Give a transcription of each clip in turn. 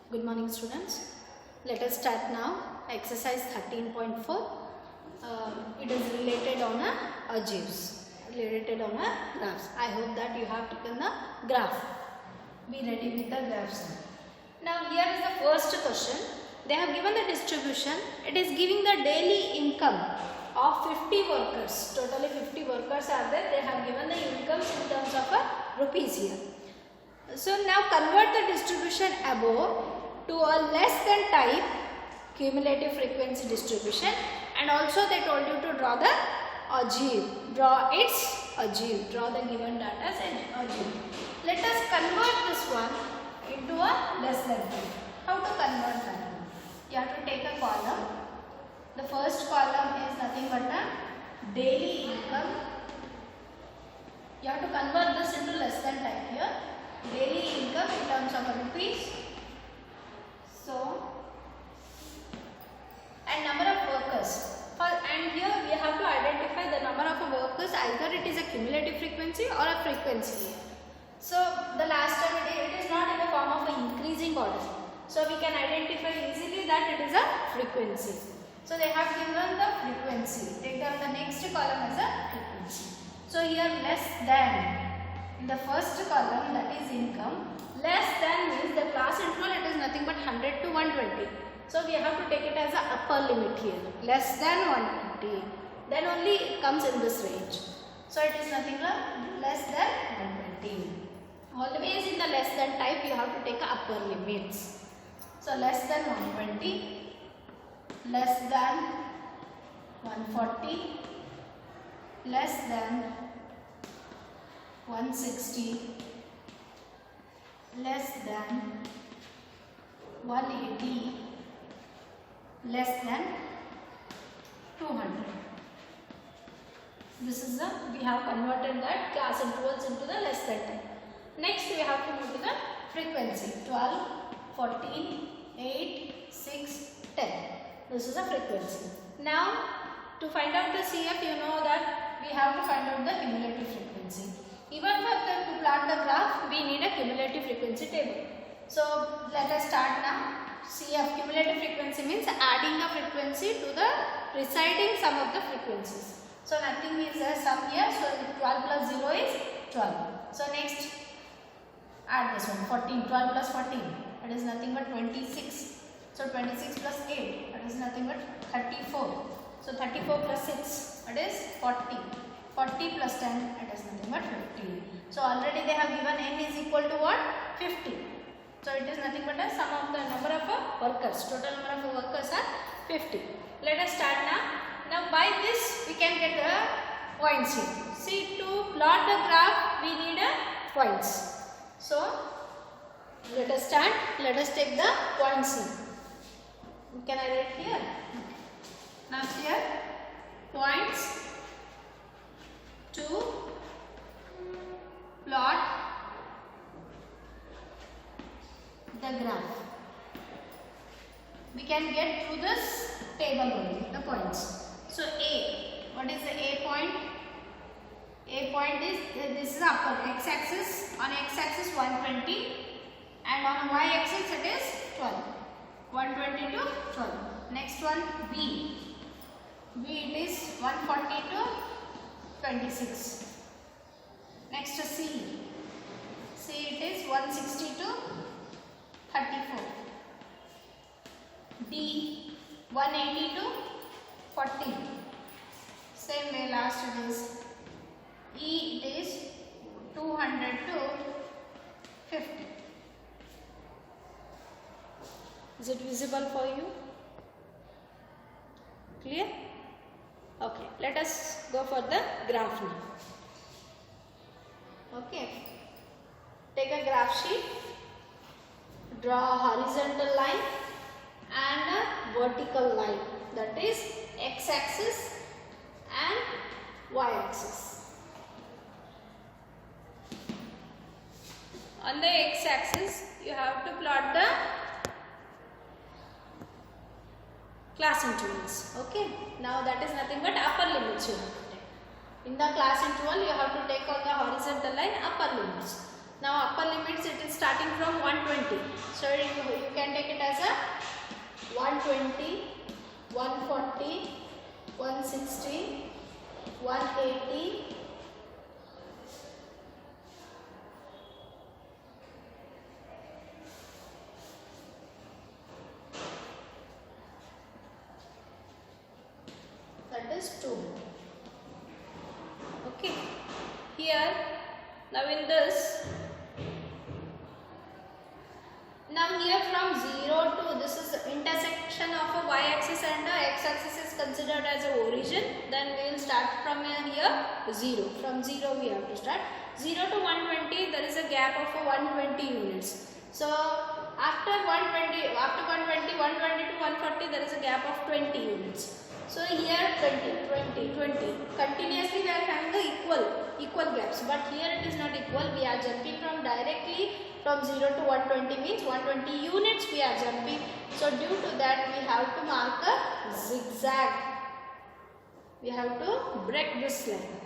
Good morning, students. Let us start now. Exercise 13.4. It is related on algebras, related on graphs. I hope that you have taken the graph. Be ready with the graphs. Now here is the first question. They have given the distribution. It is giving the daily income of 50 workers. Totally 50 workers are there. They have given the incomes in terms of rupees here. So now convert the distribution above to a less than type cumulative frequency distribution, and also they told you to draw the algebra. Draw its algebra. Draw the given data as algebra. Let us convert this one into a less than type. How to convert that? You have to take a column. The first column is nothing but a daily income. You have to convert this into less than type here. Daily income in terms of rupees. So, and number of workers. And here we have to identify the number of workers, either it is a cumulative frequency or a frequency. So, the last time it is not in the form of an increasing order. So, we can identify easily that it is a frequency. So, they have given the frequency. Take down the next column as a frequency. So, here less than. In the first column, that is income, less than means the class interval, it is nothing but 100 to 120. So we have to take it as a upper limit here, less than 120. Then only it comes in this range. So it is nothing but less than 120. Always in the less than type, you have to take upper limits. So less than 120, less than 140, less than 160, less than 180, less than 200. This is the, we have converted that class intervals into the less than type. Next we have to move to the frequency. 12, 14, 8, 6, 10. This is a frequency. Now to find out the CF, you know that we have to find out the cumulative frequency. Even to plot the graph, we need a cumulative frequency table. So let us start now. CF, cumulative frequency means adding a frequency to the preceding sum of the frequencies. So nothing is a sum here. So 12 plus 0 is 12. So next add this one, 14. 12 plus 14, that is nothing but 26. So 26 plus 8, that is nothing but 34. So 34 plus 6, that is 40. 40 plus 10, it is nothing but 50. So already they have given n is equal to what? 50. So it is nothing but a sum of the number of workers. Total number of workers are 50. Let us start now. Now by this we can get the points here. See, to plot the graph we need a points. So let us start. Let us take the points here. Can I write here? Now here points to plot the graph. We can get through this table only, the points. So A, what is the A point? A point is, this is upper x-axis, on x-axis 120 and on y-axis it is 12. 120 to 12. Next one B. B it is 140 to 26. Next C. C it is 160 to 34. D 180 to 40. Same way last it is. E it is 200 to 50. Is it visible for you? Clear? Okay, let us go for the graph now. Okay, take a graph sheet, draw a horizontal line and a vertical line, that is x-axis and y-axis. On the x-axis you have to plot the class intervals. Okay, now that is nothing but upper limits you have to take. In the class interval, you have to take on the horizontal line upper limits. Now upper limits, it is starting from 120. So you can take 120, 140, 160, 180, 2. Okay, here now in this, now here from 0 to, this is the intersection of a y-axis and a x-axis is considered as a origin. Then we will start from here 0. From 0 we have to start. 0 to 120 there is a gap of 120 units. So after 120 to 140 there is a gap of 20 units. So here 20, continuously we are having the equal gaps, but here it is not equal. We are jumping from directly from 0 to 120 means 120 units we are jumping. So due to that we have to mark a zigzag. We have to break this line.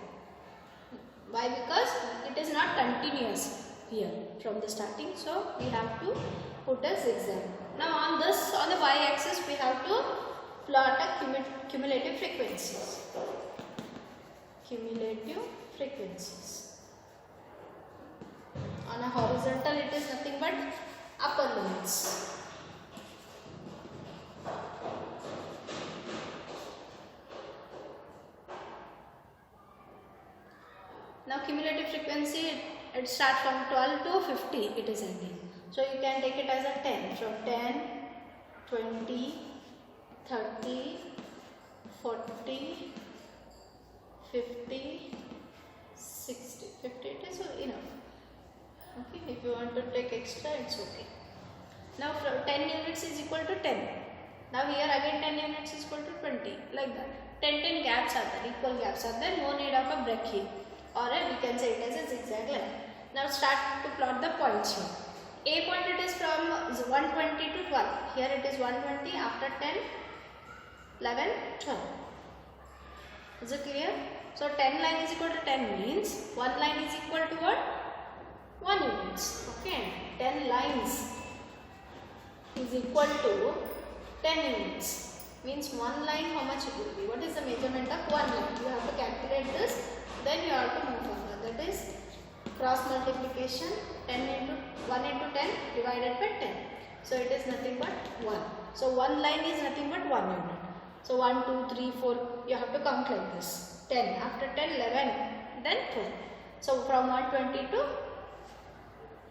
Why? Because it is not continuous here from the starting. So we have to put a zigzag. Now on this, on the y-axis we have to plot a cumulative frequencies. Cumulative frequencies. On a horizontal it is nothing but upper limits. Now cumulative frequency, it starts from 12 to 50 it is ending. So you can take it as a 10. From 10, 20, 30, 40, 50, 60. 50 it is enough. Okay, if you want to take extra it's okay. Now from 10 units is equal to 10. Now here again 10 units is equal to 20. Like that. 10 gaps are there, equal gaps are there. No need of a break here. Or we can say it as a zigzag line. Now start to plot the points here. A point it is from 120 to 12. Here it is 120, after 10, 11, 12. Is it clear? So 10 line is equal to 10 means 1 line is equal to what? 1 units. Okay. 10 lines is equal to 10 units. Means 1 line how much it will be? What is the measurement of 1 line? You have to calculate this. Then you have to move further. That is cross multiplication 10 into 1 into 10 divided by 10. So it is nothing but 1. So 1 line is nothing but 1 unit. So 1, 2, 3, 4, you have to count like this. 10, after 10, 11, then 12. So from 120 to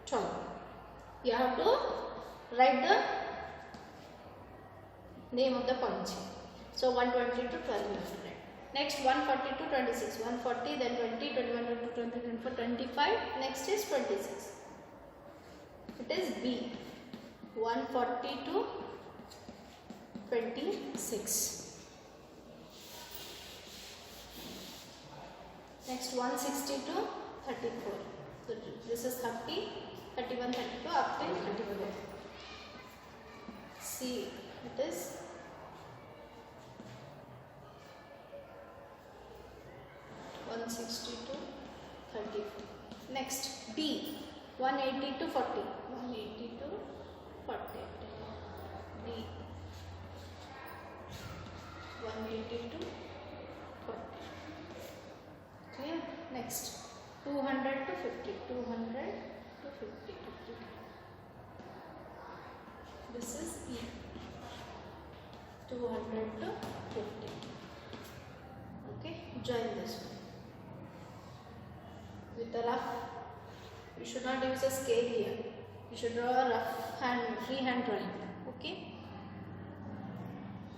12. You have to write the name of the points here. So 120 to 12 you have to write. Next 140 to 26. 140, then 20, 21, 22, 23, 24, 25. Next is 26. It is B. 140 to 26. Next 160 to 34. So this is 30, 31, 32 up till 34. C. It is 160 to 34. Next D. 180 to 40. 180 to 40. D. 180 to 40. Clear? Next 200 to 50. 200 to 50. This is E. 200 to 50. Okay, join this one. With the rough, you should not use a scale here. You should draw a rough hand, free hand drawing. Okay.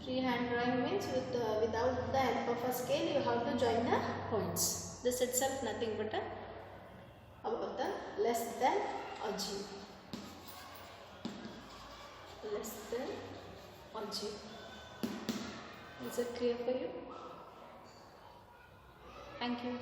Free hand drawing means without the help of a scale, you have to join the points. This itself nothing but about the less than or 0. Less than or 0. Is it clear for you? Thank you.